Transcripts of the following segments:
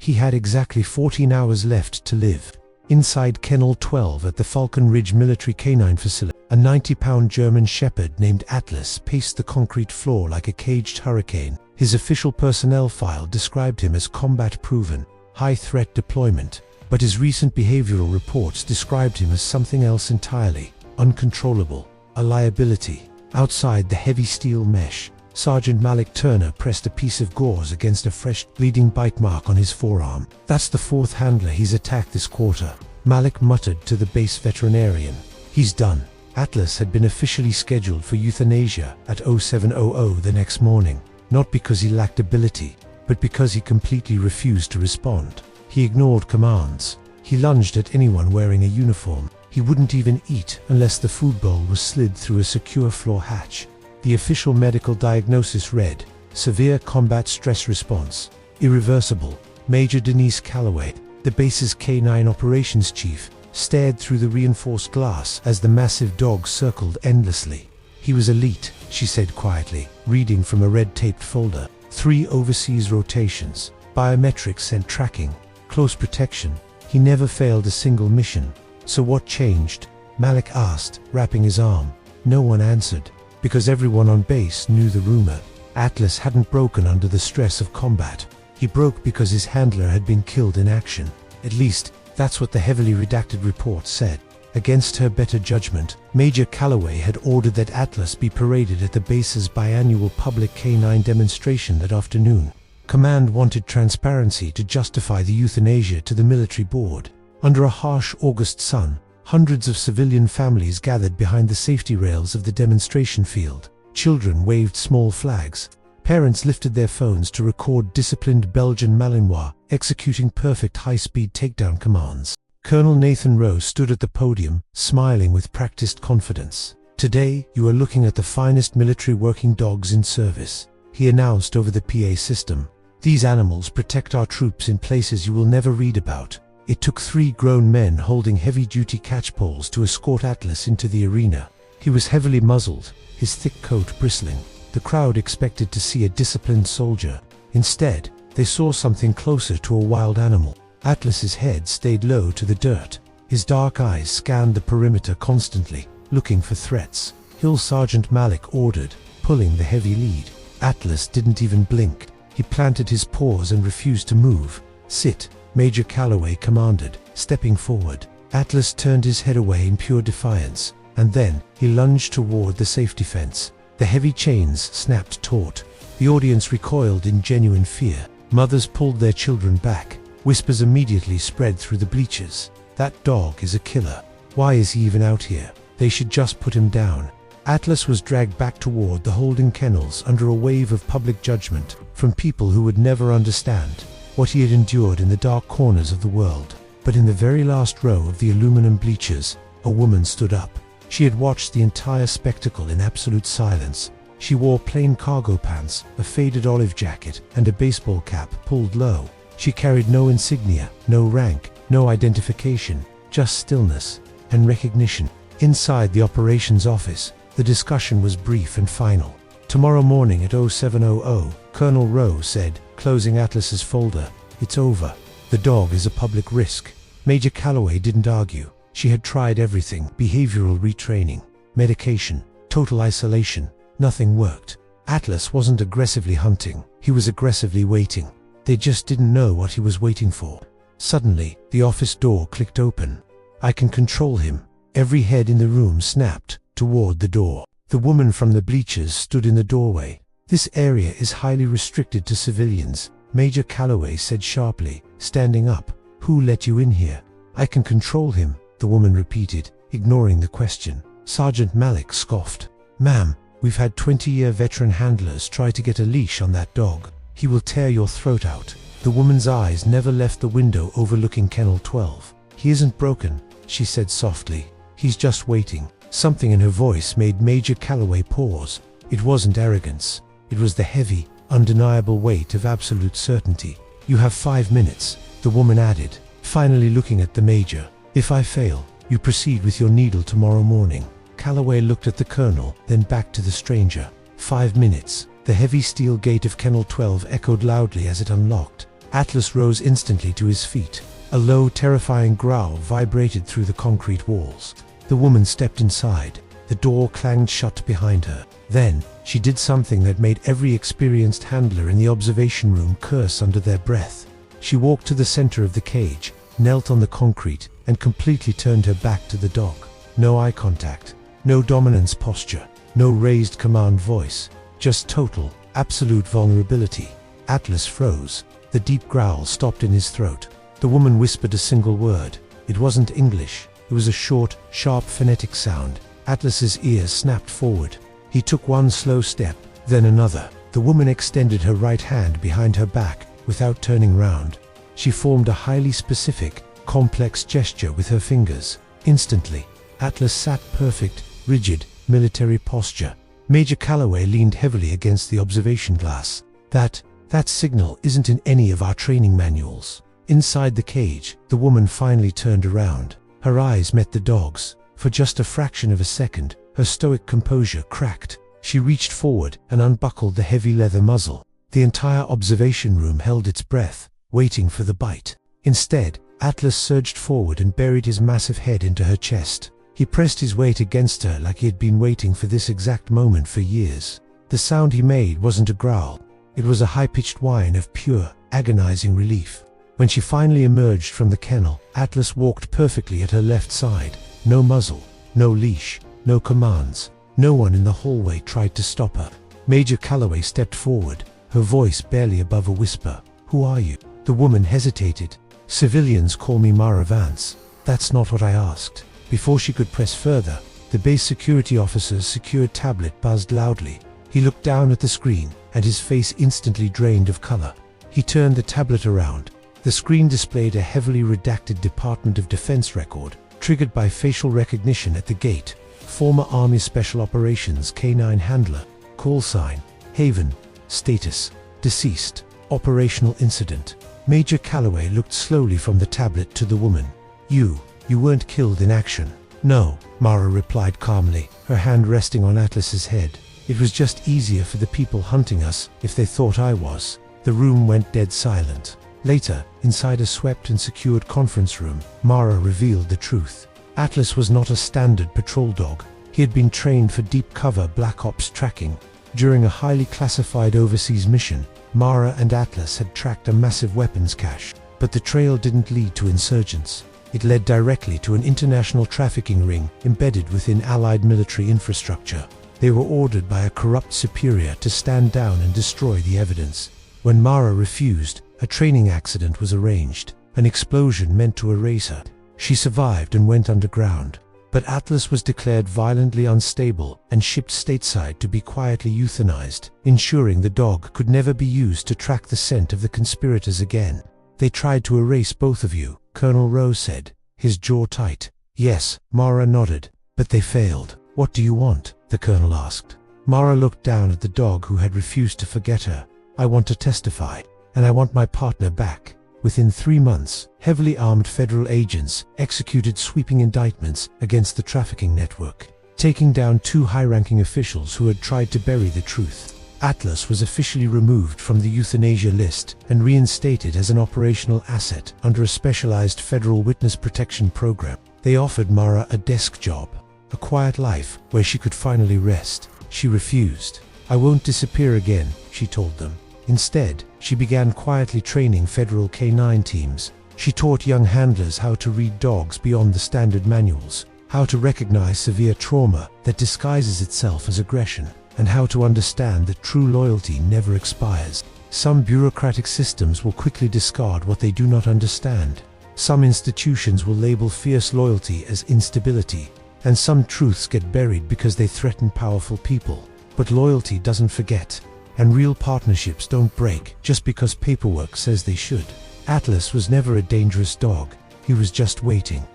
He had exactly 14 hours left to live. Inside Kennel 12 at the Falcon Ridge Military Canine Facility, a 90-pound German Shepherd named Atlas paced the concrete floor like a caged hurricane. His official personnel file described him as combat-proven, high-threat deployment, but his recent behavioral reports described him as something else entirely: uncontrollable, a liability. Outside the heavy steel mesh, Sergeant Malik Turner pressed a piece of gauze against a fresh, bleeding bite mark on his forearm. "That's the fourth handler he's attacked this quarter," Malik muttered to the base veterinarian. "He's done." Atlas had been officially scheduled for euthanasia at 0700 the next morning, not because he lacked ability, but because he completely refused to respond. He ignored commands. He lunged at anyone wearing a uniform. He wouldn't even eat unless the food bowl was slid through a secure floor hatch. The official medical diagnosis read, "Severe combat stress response. Irreversible." Major Denise Calloway, the base's K9 operations chief, stared through the reinforced glass as the massive dog circled endlessly. "He was elite," she said quietly, reading from a red-taped folder. 3 overseas rotations, biometrics and tracking, close protection. He never failed a single mission. "So what changed?" Malik asked, wrapping his arm. No one answered, because everyone on base knew the rumor. Atlas hadn't broken under the stress of combat. He broke because his handler had been killed in action. At least, that's what the heavily redacted report said. Against her better judgment, Major Calloway had ordered that Atlas be paraded at the base's biannual public K9 demonstration that afternoon. Command wanted transparency to justify the euthanasia to the military board. Under a harsh August sun, hundreds of civilian families gathered behind the safety rails of the demonstration field. Children waved small flags. Parents lifted their phones to record disciplined Belgian Malinois executing perfect high-speed takedown commands. Colonel Nathan Rowe stood at the podium, smiling with practiced confidence. "Today, you are looking at the finest military working dogs in service," he announced over the PA system. "These animals protect our troops in places you will never read about." It took 3 grown men holding heavy-duty catchpoles to escort Atlas into the arena. He was heavily muzzled, his thick coat bristling. The crowd expected to see a disciplined soldier. Instead, they saw something closer to a wild animal. Atlas's head stayed low to the dirt. His dark eyes scanned the perimeter constantly, looking for threats. Hill Sergeant Malik ordered, pulling the heavy lead. Atlas didn't even blink. He planted his paws and refused to move. "Sit," Major Calloway commanded, stepping forward. Atlas turned his head away in pure defiance, and then he lunged toward the safety fence. The heavy chains snapped taut. The audience recoiled in genuine fear. Mothers pulled their children back. Whispers immediately spread through the bleachers. "That dog is a killer. Why is he even out here? They should just put him down." Atlas was dragged back toward the holding kennels under a wave of public judgment from people who would never understand what he had endured in the dark corners of the world. But in the very last row of the aluminum bleachers, a woman stood up. She had watched the entire spectacle in absolute silence. She wore plain cargo pants, a faded olive jacket, and a baseball cap pulled low. She carried no insignia, no rank, no identification, just stillness and recognition. Inside the operations office, the discussion was brief and final. "Tomorrow morning at 0700, Colonel Rowe said, closing Atlas's folder, "It's over. The dog is a public risk." Major Calloway didn't argue. She had tried everything: behavioral retraining, medication, total isolation. Nothing worked. Atlas wasn't aggressively hunting. He was aggressively waiting. They just didn't know what he was waiting for. Suddenly, the office door clicked open. "I can control him." Every head in the room snapped toward the door. The woman from the bleachers stood in the doorway. "This area is highly restricted to civilians," Major Calloway said sharply, standing up. "Who let you in here?" "I can control him," the woman repeated, ignoring the question. Sergeant Malik scoffed. "Ma'am, we've had 20-year veteran handlers try to get a leash on that dog. He will tear your throat out." The woman's eyes never left the window overlooking Kennel 12. "He isn't broken," she said softly. "He's just waiting." Something in her voice made Major Calloway pause. It wasn't arrogance. It was the heavy, undeniable weight of absolute certainty. "You have 5 minutes," the woman added, finally looking at the major. "If I fail, you proceed with your needle tomorrow morning." Calloway looked at the colonel, then back to the stranger. 5 minutes. The heavy steel gate of Kennel 12 echoed loudly as it unlocked. Atlas rose instantly to his feet. A low, terrifying growl vibrated through the concrete walls. The woman stepped inside. The door clanged shut behind her. Then, she did something that made every experienced handler in the observation room curse under their breath. She walked to the center of the cage, knelt on the concrete, and completely turned her back to the dog. No eye contact, no dominance posture, no raised command voice, just total, absolute vulnerability. Atlas froze. The deep growl stopped in his throat. The woman whispered a single word. It wasn't English. It was a short, sharp phonetic sound. Atlas's ears snapped forward. He took one slow step, then another. The woman extended her right hand behind her back without turning round. She formed a highly specific, complex gesture with her fingers. Instantly, Atlas sat perfect, rigid, military posture. Major Calloway leaned heavily against the observation glass. That signal isn't in any of our training manuals. Inside the cage, the woman finally turned around. Her eyes met the dog's. For just a fraction of a second, her stoic composure cracked. She reached forward and unbuckled the heavy leather muzzle. The entire observation room held its breath, waiting for the bite. Instead, Atlas surged forward and buried his massive head into her chest. He pressed his weight against her like he had been waiting for this exact moment for years. The sound he made wasn't a growl. It was a high-pitched whine of pure, agonizing relief. When she finally emerged from the kennel, Atlas walked perfectly at her left side. No muzzle, no leash, no commands. No one in the hallway tried to stop her. Major Calloway stepped forward, her voice barely above a whisper. "Who are you?" The woman hesitated. "Civilians call me Mara Vance." "That's not what I asked." Before she could press further, the base security officer's secured tablet buzzed loudly. He looked down at the screen, and his face instantly drained of color. He turned the tablet around. The screen displayed a heavily redacted Department of Defense record, triggered by facial recognition at the gate. Former Army Special Operations K9 Handler. Call sign, Haven. Status, deceased. Operational incident. Major Calloway looked slowly from the tablet to the woman. You weren't killed in action." "No," Mara replied calmly, her hand resting on Atlas's head. "It was just easier for the people hunting us if they thought I was." The room went dead silent. Later, inside a swept and secured conference room, Mara revealed the truth. Atlas was not a standard patrol dog. He had been trained for deep cover Black Ops tracking. During a highly classified overseas mission, Mara and Atlas had tracked a massive weapons cache. But the trail didn't lead to insurgents. It led directly to an international trafficking ring embedded within Allied military infrastructure. They were ordered by a corrupt superior to stand down and destroy the evidence. When Mara refused, a training accident was arranged, an explosion meant to erase her. She survived and went underground. But Atlas was declared violently unstable and shipped stateside to be quietly euthanized, ensuring the dog could never be used to track the scent of the conspirators again. "They tried to erase both of you," Colonel Rose said, his jaw tight. "Yes," Mara nodded, "but they failed." "What do you want?" the colonel asked. Mara looked down at the dog who had refused to forget her. "I want to testify, and I want my partner back." Within 3 months, heavily armed federal agents executed sweeping indictments against the trafficking network, taking down 2 high-ranking officials who had tried to bury the truth. Atlas was officially removed from the euthanasia list and reinstated as an operational asset under a specialized federal witness protection program. They offered Mara a desk job, a quiet life where she could finally rest. She refused. "I won't disappear again," she told them. Instead, she began quietly training federal K9 teams. She taught young handlers how to read dogs beyond the standard manuals, how to recognize severe trauma that disguises itself as aggression, and how to understand that true loyalty never expires. Some bureaucratic systems will quickly discard what they do not understand. Some institutions will label fierce loyalty as instability, and some truths get buried because they threaten powerful people. But loyalty doesn't forget. And real partnerships don't break just because paperwork says they should. Atlas was never a dangerous dog. He was just waiting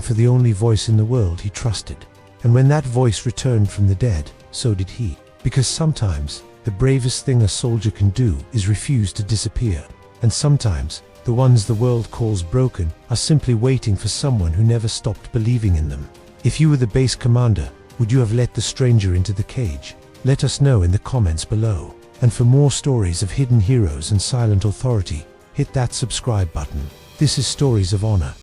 for the only voice in the world he trusted. And when that voice returned from the dead, so did he. Because sometimes, the bravest thing a soldier can do is refuse to disappear. And sometimes, the ones the world calls broken are simply waiting for someone who never stopped believing in them. If you were the base commander, would you have let the stranger into the cage? Let us know in the comments below. And for more stories of hidden heroes and silent authority, hit that subscribe button. This is Stories of Honor.